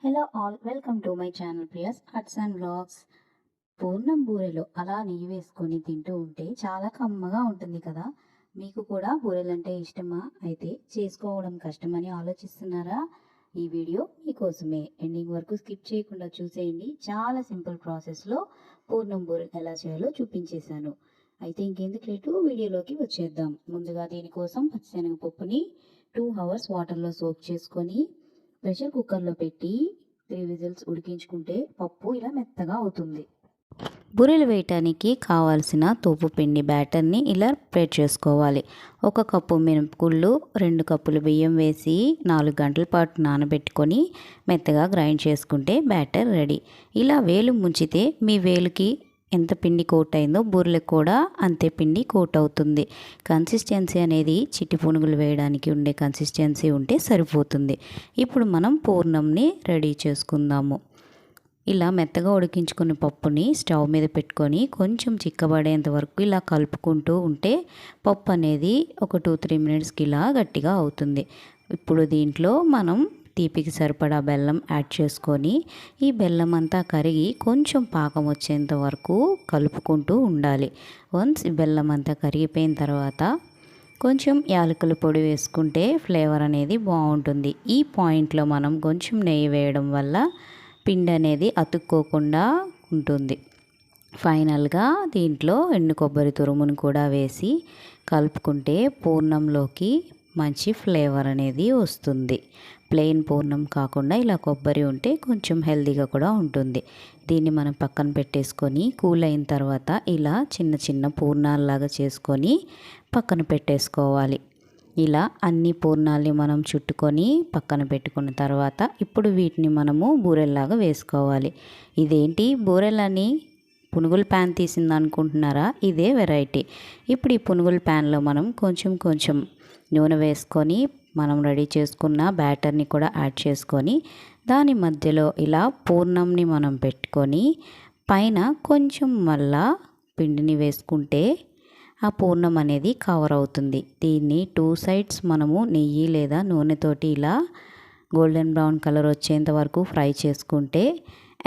Hello all, welcome to my channel Priya's arts and vlogs. పూర్ణం బూరెలు అలా నెయ్యి వేసుకొని తింటూ ఉంటే చాలా కమ్మగా ఉంటుంది కదా. మీకు కూడా బూరెలంటే ఇష్టమా? అయితే చేసుకోవడం కష్టమని ఆలోచిస్తున్నారా? ఈ వీడియో మీకోసమే. ఎండింగ్ వరకు స్కిప్ చేయకుండా చూసేయండి. చాలా సింపుల్ ప్రాసెస్లో పూర్ణం బూరెలు ఎలా చేయాలో చూపించేశాను. అయితే ఇంకెందుకు లేటు, వీడియోలోకి వచ్చేద్దాం. ముందుగా దీనికోసం పచ్చిశనగపప్పుని 2 hours వాటర్లో సోక్ చేసుకొని ప్రెషర్ కుక్కర్లో పెట్టి 3 విజిల్స్ ఉడికించుకుంటే పప్పు ఇలా మెత్తగా అవుతుంది. బూరెలు వేయటానికి కావాల్సిన తోపు పిండి బ్యాటర్ని ఇలా ప్రిపేర్ చేసుకోవాలి. 1 కప్పు మినపగుళ్ళు, 2 కప్పులు బియ్యం వేసి 4 గంటల పాటు నానబెట్టుకొని మెత్తగా గ్రైండ్ చేసుకుంటే బ్యాటర్ రెడీ. ఇలా వేలు ముంచితే మీ వేలుకి ఎంత పిండి కోట్ అయిందో బూరెలకు కూడా అంతే పిండి కోట్ అవుతుంది. కన్సిస్టెన్సీ అనేది చిట్టి పునుగులు వేయడానికి ఉండే కన్సిస్టెన్సీ ఉంటే సరిపోతుంది. ఇప్పుడు మనం పూర్ణంని రెడీ చేసుకుందాము. ఇలా మెత్తగా ఉడికించుకున్న పప్పుని స్టవ్ మీద పెట్టుకొని కొంచెం చిక్కబడేంత వరకు ఇలా కలుపుకుంటూ ఉంటే పప్పు అనేది ఒక 2-3 మినిట్స్కి ఇలా గట్టిగా అవుతుంది. ఇప్పుడు దీంట్లో మనం తీపికి సరిపడా బెల్లం యాడ్ చేసుకొని ఈ బెల్లం అంతా కరిగి కొంచెం పాకం వచ్చేంత వరకు కలుపుకుంటూ ఉండాలి. వన్స్ ఈ బెల్లం అంతా కరిగిపోయిన తర్వాత కొంచెం యాలకుల పొడి వేసుకుంటే ఫ్లేవర్ అనేది బాగుంటుంది. ఈ పాయింట్లో మనం కొంచెం నెయ్యి వేయడం వల్ల పిండి అనేది అతుక్కోకుండా ఉంటుంది. ఫైనల్గా దీంట్లో ఎండు కొబ్బరి తురుమును కూడా వేసి కలుపుకుంటే పూర్ణంలోకి మంచి ఫ్లేవర్ అనేది వస్తుంది. ప్లెయిన్ పూర్ణం కాకుండా ఇలా కొబ్బరి ఉంటే కొంచెం హెల్తీగా కూడా ఉంటుంది. దీన్ని మనం పక్కన పెట్టేసుకొని కూల్ అయిన తర్వాత ఇలా చిన్న చిన్న పూర్ణాలలాగా చేసుకొని పక్కన పెట్టేసుకోవాలి. ఇలా అన్ని పూర్ణాలని మనం చుట్టుకొని పక్కన పెట్టుకున్న తర్వాత ఇప్పుడు వీటిని మనము బూరెల్లాగా వేసుకోవాలి. ఇదేంటి బూరెలని పునుగుల ప్యాన్ తీసింది అనుకుంటున్నారా? ఇదే వెరైటీ. ఇప్పుడు ఈ పునుగుల ప్యాన్లో మనం కొంచెం నూనె వేసుకొని మనం రెడీ చేసుకున్న బ్యాటర్ని కూడా యాడ్ చేసుకొని దాని మధ్యలో ఇలా పూర్ణంని మనం పెట్టుకొని పైన కొంచెం మళ్ళా పిండిని వేసుకుంటే ఆ పూర్ణం అనేది కవర్ అవుతుంది. దీన్ని 2 sides మనము నెయ్యి లేదా నూనెతోటి ఇలా గోల్డెన్ బ్రౌన్ కలర్ వచ్చేంత వరకు ఫ్రై చేసుకుంటే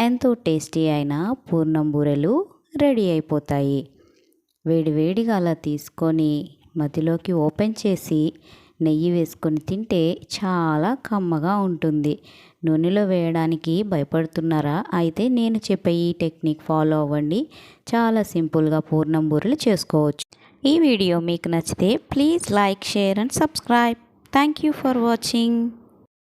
ఎంతో టేస్టీ అయిన పూర్ణం బూరెలు రెడీ అయిపోతాయి. వేడివేడిగా అలా తీసుకొని మధ్యలోకి ఓపెన్ చేసి నెయ్యి వేసుకొని తింటే చాలా కమ్మగా ఉంటుంది. నూనెలో వేయడానికి భయపడుతున్నారా? అయితే నేను చెప్పే ఈ టెక్నిక్ ఫాలో అవ్వండి. చాలా సింపుల్గా పూర్ణం బూరెలు చేసుకోవచ్చు. ఈ వీడియో మీకు నచ్చితే please like, share and subscribe. Thank you for watching.